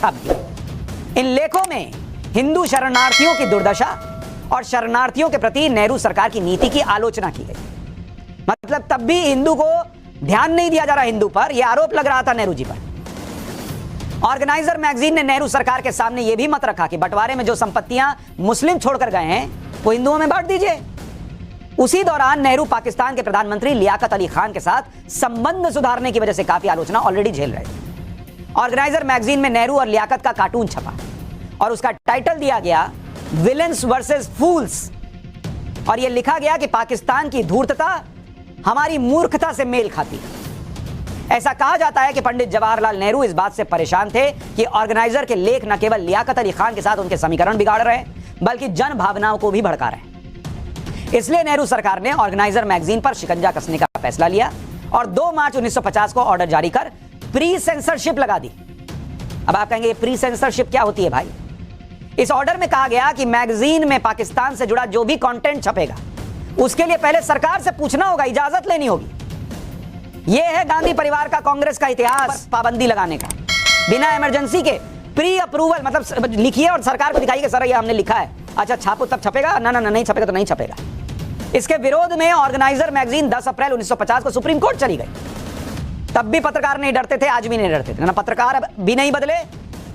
छाप दिए। इन लेखों में हिंदू शरणार्थियों की दुर्दशा और शरणार्थियों के प्रति नेहरू सरकार की नीति की आलोचना की गई। मतलब तब भी हिंदू को ध्यान नहीं दिया जा रहा, हिंदू पर यह आरोप लग रहा था नेहरू जी पर। ऑर्गेनाइजर मैगजीन ने नेहरू सरकार के सामने यह भी मत रखा कि बंटवारे में जो संपत्तियां मुस्लिम छोड़कर गए हैं वो हिंदुओं में बांट दीजिए। उसी दौरान नेहरू पाकिस्तान के प्रधानमंत्री लियाकत अली खान के साथ संबंध सुधारने की वजह से काफी आलोचना ऑलरेडी झेल रहे थे। ऑर्गेनाइजर मैगजीन में नेहरू और लियाकत का कार्टून छपा और उसका टाइटल दिया गया विलेंस वर्सेस फूल्स, और यह लिखा गया कि पाकिस्तान की धूर्तता हमारी मूर्खता से मेल खाती है। ऐसा कहा जाता है कि पंडित जवाहरलाल नेहरू इस बात से परेशान थे कि ऑर्गेनाइजर के लेख न केवल लियाकत अली खान के साथ उनके समीकरण बिगाड़ रहे हैं बल्कि जन भावनाओं को भी भड़का रहे हैं। इसलिए नेहरू सरकार ने ऑर्गेनाइजर मैगजीन पर शिकंजा कसने का फैसला लिया और 2 मार्च 1950 को ऑर्डर जारी कर प्री सेंसरशिप लगा दी। अब आप कहेंगे प्री सेंसरशिप क्या होती है भाई? इस ऑर्डर में कहा गया कि मैगजीन में पाकिस्तान से जुड़ा जो भी कंटेंट छपेगा उसके लिए पहले सरकार से पूछना होगा, इजाजत लेनी होगी। यह है गांधी परिवार का, कांग्रेस का इतिहास पाबंदी लगाने का। बिना इमरजेंसी के प्री अप्रूवल, मतलब लिखिए और सरकार को दिखाइए कि सर ये हमने लिखा है, अच्छा छापो तब छपेगा, ना ना ना नहीं छपेगा तो नहीं छपेगा। इसके विरोध में ऑर्गेनाइजर मैगजीन 10 अप्रैल 1950 को सुप्रीम कोर्ट चली गई। तब भी पत्रकार नहीं डरते थे, आज भी नहीं डरते थे ना। पत्रकार भी नहीं बदले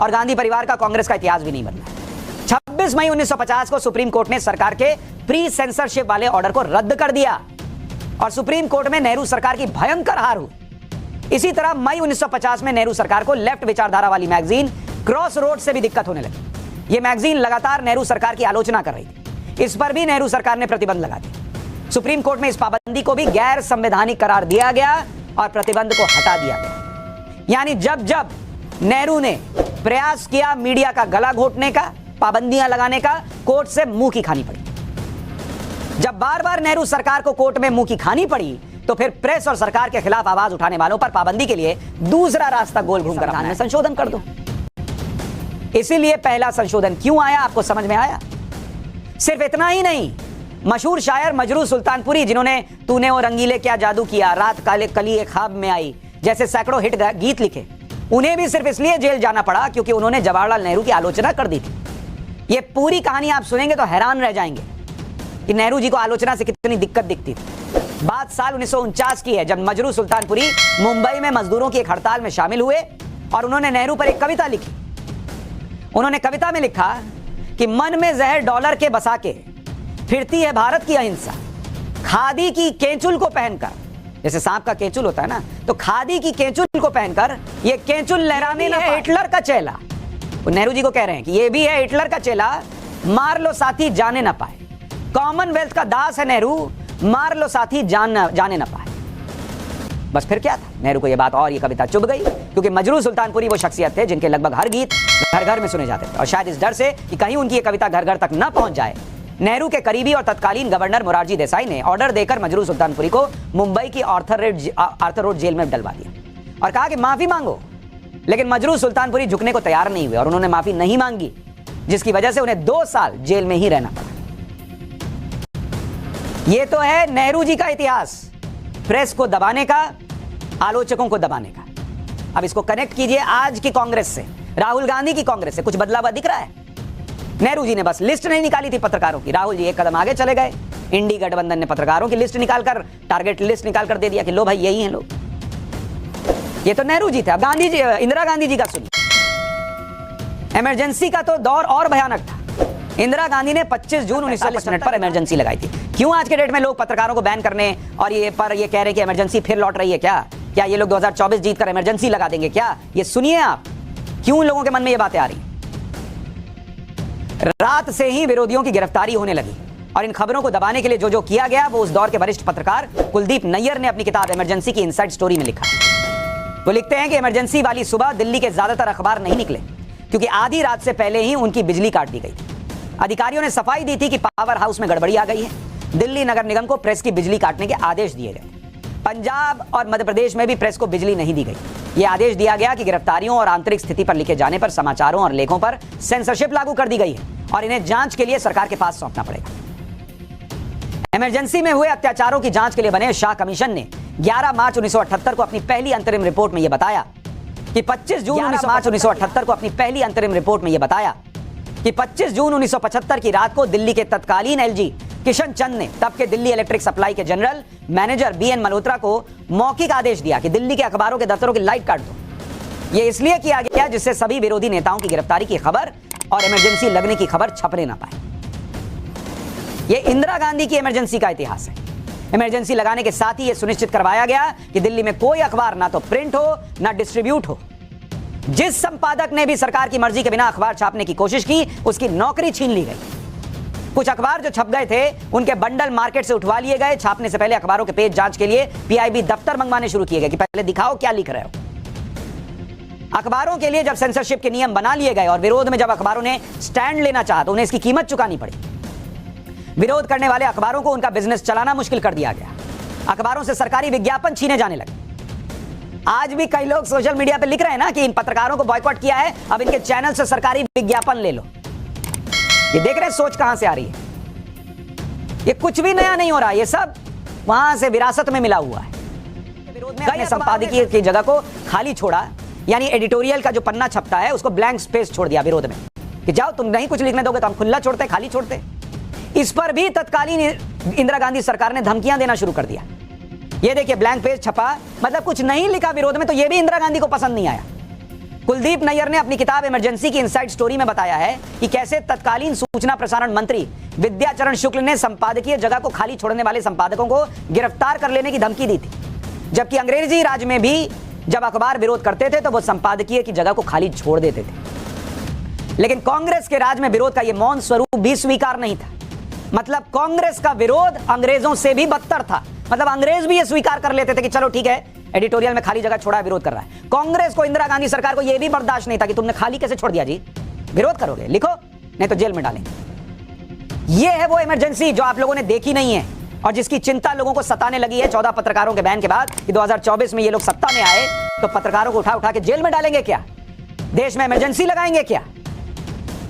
और गांधी परिवार का, कांग्रेस का इतिहास भी नहीं बदला। 26 मई 1950 को सुप्रीम कोर्ट ने सरकार के प्री सेंसरशिप वाले ऑर्डर को रद्द कर दिया और सुप्रीम कोर्ट में नेहरू सरकार की भयंकर हार हुई। इसी तरह मई 1950 में नेहरू सरकार को लेफ्ट विचारधारा वाली मैगजीन क्रॉस रोड से भी दिक्कत होने लगी। यह मैगजीन लगातार नेहरू सरकार की आलोचना कर रही थी। इस पर भी नेहरू सरकार ने प्रतिबंध लगा दिया। सुप्रीम कोर्ट में इस पाबंदी को भी गैर संवैधानिक करार दिया गया और प्रतिबंध को हटा दिया गया। यानी जब जब नेहरू ने प्रयास किया मीडिया का गला घोटने का, पाबंदियां लगाने का, कोर्ट से मुंह की खानी पड़ी। जब बार बार नेहरू सरकार को कोर्ट में मुंह की खानी पड़ी तो फिर प्रेस और सरकार के खिलाफ आवाज उठाने वालों पर पाबंदी के लिए दूसरा रास्ता गोल घूमकर संविधान में संशोधन कर दो। इसीलिए पहला संशोधन क्यों आया आपको समझ में आया? सिर्फ इतना ही नहीं, मशहूर शायर मजरू सुल्तानपुरी, जिन्होंने तूने वो रंगीले क्या जादू किया, रात काले कली एक ख्वाब में आई जैसे सैकड़ों हिट गीत लिखे, उन्हें भी सिर्फ इसलिए जेल जाना पड़ा क्योंकि उन्होंने जवाहरलाल नेहरू की आलोचना कर दी थी। ये पूरी कहानी आप सुनेंगे तो हैरान रह जाएंगे कि नेहरू जी को आलोचना से कितनी दिक्कत दिखती थी। बात साल 1949 की है, जब मजरू सुल्तानपुरी मुंबई में मजदूरों की एक हड़ताल में शामिल हुए और उन्होंने नेहरू पर एक कविता लिखी। उन्होंने कविता में लिखा कि मन में जहर डॉलर के बसा के फिरती है भारत की अहिंसा, खादी की केंचुल को पहनकर, जैसे सांप का केंचुल होता है ना, तो खादी की केंचुल को पहनकर ये केंचुल लहराने ना हिटलर का चेला। नेहरू जी को कह रहे हैं कि ये भी है हिटलर का चेला, मार लो साथी जाने ना पाए। कॉमनवेल्थ का दास है नेहरू, मार लो साथी जाने ना पाए। बस फिर क्या था, नेहरू को यह बात और ये कविता चुभ गई, क्योंकि मजरू सुल्तानपुरी वो शख्सियत थे जिनके लगभग हर गीत घर घर में सुने जाते थे। और शायद इस डर से कि कहीं उनकी ये कविता घर घर तक न पहुंच जाए, नेहरू के करीबी और तत्कालीन गवर्नर मोरारजी देसाई ने ऑर्डर देकर मजरू सुल्तानपुरी को मुंबई की आर्थर रोड जेल में डलवा दिया और कहा कि माफी मांगो। लेकिन मजरू सुल्तानपुरी झुकने को तैयार नहीं हुए और उन्होंने माफी नहीं मांगी, जिसकी वजह से उन्हें 2 साल जेल में ही रहना पड़ा। यह तो है नेहरू जी का इतिहास, प्रेस को दबाने का, आलोचकों को दबाने का। अब इसको कनेक्ट कीजिए आज की कांग्रेस से, राहुल गांधी की कांग्रेस से। कुछ बदलाव दिख रहा है? नेहरू जी ने बस लिस्ट नहीं निकाली थी पत्रकारों की, राहुल जी एक कदम आगे चले गए। इंडी गठबंधन ने पत्रकारों की लिस्ट निकालकर, टारगेट लिस्ट निकालकर दे दिया कि लो भाई यही हैं लोग। ये तो नेहरू जी थे। अब गांधी जी, इंदिरा गांधी जी का सुनिए। इमरजेंसी का तो दौर और भयानक था। इंदिरा गांधी ने 25 जून 1940 पर इमरजेंसी लगाई थी। क्यों आज के डेट में लोग पत्रकारों को बैन करने और ये रहे कि इमरजेंसी फिर लौट रही है क्या ये लोग 2024 जीतकर इमरजेंसी लगा देंगे क्या? ये सुनिए आप, क्यों लोगों के मन में ये बातें आ रही। रात से ही विरोधियों की गिरफ्तारी होने लगी और इन खबरों को दबाने के लिए जो जो किया गया वो उस दौर के वरिष्ठ पत्रकार कुलदीप नैयर ने अपनी किताब इमरजेंसी की इनसाइड स्टोरी में लिखा। वो लिखते हैं कि इमरजेंसी वाली सुबह दिल्ली के ज्यादातर अखबार नहीं निकले क्योंकि आधी रात से पहले ही उनकी बिजली काट दी गई थी। अधिकारियों ने सफाई दी थी कि पावर हाउस में गड़बड़ी आ गई है। दिल्ली नगर निगम को प्रेस की बिजली काटने के आदेश दिए गए। पंजाब और मध्य प्रदेश में भी प्रेस को बिजली नहीं दी गई। यह आदेश दिया गया कि गिरफ्तारियों और आंतरिक स्थिति पर लिखे जाने पर समाचारों और लेखों पर सेंसरशिप लागू कर दी गई है और इन्हें जांच के लिए सरकार के पास सौंपना पड़ेगा। इमरजेंसी में हुए अत्याचारों की जांच के लिए बने शाह कमीशन ने 11 मार्च 1978 को अपनी पहली अंतरिम रिपोर्ट में यह बताया कि 25 जून मार्च 1978 को अपनी पहली अंतरिम रिपोर्ट में यह बताया कि 25 जून 1975 की रात को दिल्ली के तत्कालीन एलजी किशन चंद ने तब के दिल्ली इलेक्ट्रिक सप्लाई के जनरल मैनेजर बीएन मल्होत्रा को मौखिक आदेश दिया कि दिल्ली के अखबारों के दफ्तरों की लाइट काट दो। यह इसलिए किया गया जिससे सभी विरोधी नेताओं की गिरफ्तारी की खबर और इमरजेंसी लगने की खबर छपने ना पाए। यह इंदिरा गांधी की इमरजेंसी का इतिहास है। इमरजेंसी लगाने के साथ ही यह सुनिश्चित करवाया गया कि दिल्ली में कोई अखबार ना तो प्रिंट हो ना डिस्ट्रीब्यूट हो। जिस संपादक ने भी सरकार की मर्जी के बिना अखबार छापने की कोशिश की उसकी नौकरी छीन ली गई। कुछ अखबार जो छप गए थे उनके बंडल मार्केट से उठवा लिए गए। छापने से पहले अखबारों के पेज जांच के लिए पीआईबी दफ्तर मंगवाने शुरू किए गए कि पहले दिखाओ क्या लिख रहे हो। अखबारों के लिए जब सेंसरशिप के नियम बना लिए गए और विरोध में जब अखबारों ने स्टैंड लेना चाहा तो उन्हें इसकी कीमत चुकानी पड़ी। विरोध करने वाले अखबारों को उनका बिजनेस चलाना मुश्किल कर दिया गया। अखबारों से सरकारी विज्ञापन छीने जाने लगे। आज भी कई लोग सोशल मीडिया पे लिख रहे हैं ना कि इन पत्रकारों को बॉयकॉट किया है, अब इनके चैनल से सरकारी विज्ञापन ले लो। ये देख रहे हैं सोच कहां से आ रही है। ये कुछ भी नया नहीं हो रहा, ये सब वहां से विरासत में मिला हुआ है। विरोध में अपने संपादकीय की जगह को खाली छोड़ा, यानी एडिटोरियल का जो पन्ना छपता है उसको ब्लैंक स्पेस छोड़ दिया विरोध में कि जाओ तुम नहीं कुछ लिखने दोगे तो हम खुला छोड़ते, खाली छोड़ते। इस पर भी तत्कालीन इंदिरा गांधी सरकार ने धमकियां देना शुरू कर दिया। ये देखिए ब्लैंक पेज छपा, मतलब कुछ नहीं लिखा विरोध में, तो ये भी इंदिरा गांधी को पसंद नहीं आया। कुलदीप नैयर ने अपनी किताब इमरजेंसी की इनसाइड स्टोरी में बताया है कि कैसे तत्कालीन सूचना प्रसारण मंत्री विद्याचरण शुक्ल ने संपादकीय जगह को खाली छोड़ने वाले संपादकों को गिरफ्तार कर लेने की धमकी दी थी। जबकि अंग्रेजी राज में भी जब अखबार विरोध करते थे तो वो संपादकीय की जगह को खाली छोड़ देते थे। लेकिन कांग्रेस के राज में विरोध का यह मौन स्वरूप भी स्वीकार नहीं था। मतलब कांग्रेस का विरोध अंग्रेजों से भी बदतर था। मतलब अंग्रेज भी ये स्वीकार कर लेते थे कि चलो ठीक है, एडिटोरियल में खाली जगह छोड़ा, विरोध कर रहा है। कांग्रेस को, इंदिरा गांधी सरकार को यह भी बर्दाश्त नहीं था कि तुमने खाली कैसे छोड़ दिया जी, विरोध करोगे लिखो नहीं तो जेल में डालेंगे। यह है वो इमरजेंसी जो आप लोगों ने देखी नहीं है और जिसकी चिंता लोगों को सताने लगी है 14 पत्रकारों के बैन के बाद कि 2024 में ये लोग सत्ता में आए तो पत्रकारों को उठा उठा के जेल में डालेंगे क्या, देश में इमरजेंसी लगाएंगे क्या।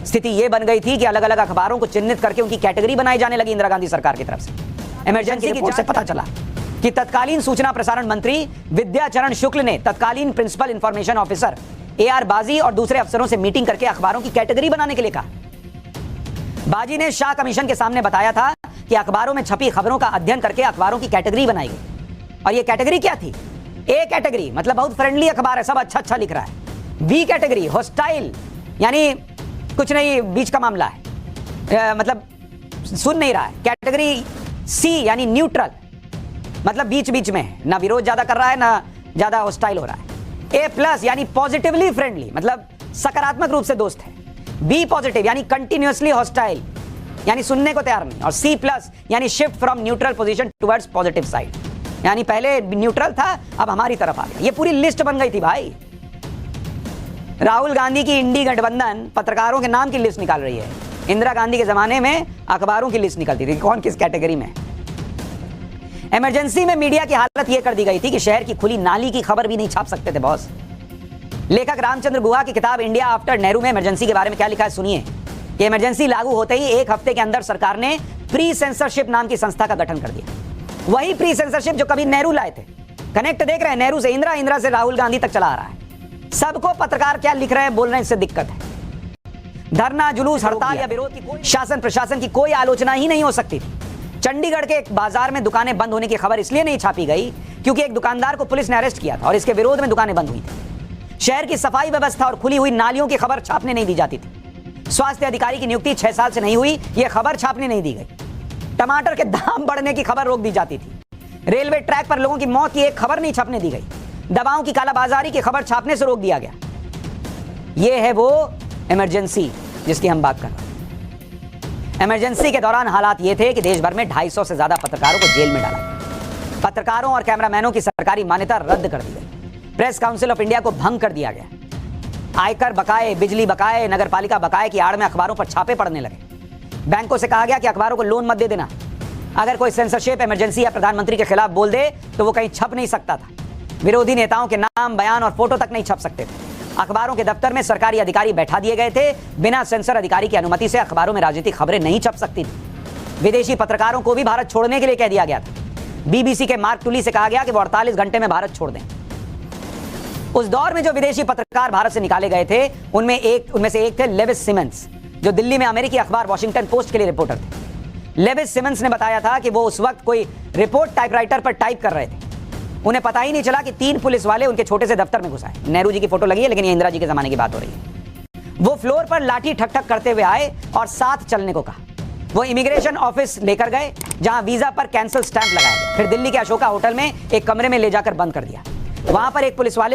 स्थिति यह बन गई थी कि अलग अलग अखबारों को चिन्हित करके उनकी कैटेगरी बनाई जाने लगी इंदिरा गांधी सरकार की तरफ से। इमरजेंसी की रिपोर्ट से पता चला कि तत्कालीन सूचना प्रसारण मंत्री विद्याचरण शुक्ल ने तत्कालीन प्रिंसिपल इंफॉर्मेशन ऑफिसर एआर बाजी और दूसरे अफसरों से मीटिंग करके अखबारों की कैटेगरी बनाने के लिए कहा। बाजी ने शाह कमीशन के सामने बताया था कि अखबारों में छपी खबरों का अध्ययन करके अखबारों की कैटेगरी बनाई गई। और यह कैटेगरी क्या थी? ए कैटेगरी मतलब बहुत फ्रेंडली अखबार है, सब अच्छा अच्छा लिख रहा है। बी कैटेगरी हॉस्टाइल, यानी कुछ नहीं, बीच का मामला है, मतलब सुन नहीं रहा है। कैटेगरी सी यानी न्यूट्रल, मतलब बीच बीच में है, ना विरोध ज्यादा कर रहा है ना ज्यादा हॉस्टाइल हो रहा है। ए प्लस यानी पॉजिटिवली फ्रेंडली, मतलब सकारात्मक रूप से दोस्त है। बी पॉजिटिव यानी कंटिन्यूअसली हॉस्टाइल, यानी सुनने को तैयार नहीं। और सी प्लस यानी shift from neutral position towards positive side, यानी पहले न्यूट्रल था अब हमारी तरफ आ गया। ये पूरी लिस्ट बन गई थी भाई। राहुल गांधी की इंडी गठबंधन पत्रकारों के नाम की लिस्ट निकाल रही है। इंदिरा गांधी के जमाने में अखबारों की लिस्ट निकलती थी कौन किस कैटेगरी में। इमरजेंसी में मीडिया की हालत यह कर दी गई थी कि शहर की खुली नाली की खबर भी नहीं छाप सकते थे बॉस। लेखक रामचंद्र गुहा की किताब इंडिया आफ्टर नेहरू में इमरजेंसी के बारे में क्या लिखा है सुनिए कि इमरजेंसी लागू होते ही एक हफ्ते के अंदर सरकार ने प्री सेंसरशिप नाम की संस्था का गठन कर दिया। वही प्री सेंसरशिप जो कभी नेहरू लाए थे। कनेक्ट देख रहे हैं, नेहरू से इंदिरा, इंदिरा से राहुल गांधी तक चला आ रहा है। सबको पत्रकार क्या लिख रहे हैं बोल रहे हैं, इससे दिक्कत है। धरना, जुलूस, हड़ताल या विरोध की कोई शासन प्रशासन की कोई आलोचना ही नहीं हो सकती थी। चंडीगढ़ के एक बाजार में दुकानें बंद होने की खबर इसलिए नहीं छापी गई क्योंकि एक दुकानदार को पुलिस ने अरेस्ट किया था और इसके विरोध में दुकानें बंद हुई थी। शहर की सफाई व्यवस्था और खुली हुई नालियों की खबर छापने नहीं दी जाती थी। स्वास्थ्य अधिकारी की नियुक्ति 6 साल से नहीं हुई, यह खबर छापने नहीं दी गई। टमाटर के दाम बढ़ने की खबर रोक दी जाती थी। रेलवे ट्रैक पर लोगों की मौत की एक खबर नहीं छापने दी गई। दवाओं की कालाबाजारी की खबर छापने से रोक दिया गया। यह है वो इमरजेंसी जिसकी हम बात कर रहे हैं। इमरजेंसी के दौरान हालात ये थे कि देश भर में 250 से ज्यादा पत्रकारों को जेल में डाला गया। पत्रकारों और कैमरामैनों की सरकारी मान्यता रद्द कर दी गई। प्रेस काउंसिल ऑफ इंडिया को भंग कर दिया गया। आयकर बकाए, बिजली बकाए, नगरपालिका बकाए की आड़ में अखबारों पर छापे पड़ने लगे। बैंकों से कहा गया कि अखबारों को लोन मत दे देना। अगर कोई सेंसरशिप, इमरजेंसी या प्रधानमंत्री के खिलाफ बोल दे तो वो कहीं छप नहीं सकता था। विरोधी नेताओं के नाम, बयान और फोटो तक नहीं छप सकते थे। अखबारों के दफ्तर में सरकारी अधिकारी बैठा दिए गए थे। बिना सेंसर अधिकारी की अनुमति से अखबारों में राजनीतिक खबरें नहीं छप सकती थी। विदेशी पत्रकारों को भी भारत छोड़ने के लिए कह दिया गया था। बीबीसी के मार्क टुली से कहा गया कि वो 48 घंटे में भारत छोड़ दें। उस दौर में जो विदेशी पत्रकार भारत से निकाले गए थे उनमें से एक थे लेविस सिमंस, जो दिल्ली में अमेरिकी अखबार वॉशिंगटन पोस्ट के लिए रिपोर्टर थे। लेविस सिमंस ने बताया था कि वो उस वक्त कोई रिपोर्ट टाइपराइटर पर टाइप कर रहे थे। उन्हें पता ही नहीं चला कि 3 पुलिस वाले उनके छोटे से दफ्तर में घुस आए। नेहरू जी की फोटो लगी है, लेकिन ये इंदिरा जी के जमाने की बात हो रही है। वो फ्लोर पर लाठी ठक ठक करते हुए आए और साथ चलने को कहा। वो इमिग्रेशन ऑफिस लेकर गए, जहां वीजा पर कैंसिल स्टैंप लगाया गया। फिर दिल्ली के अशोका होटल में एक कमरे में ले जाकर बंद कर दिया। वहां पर एक पुलिस वाले को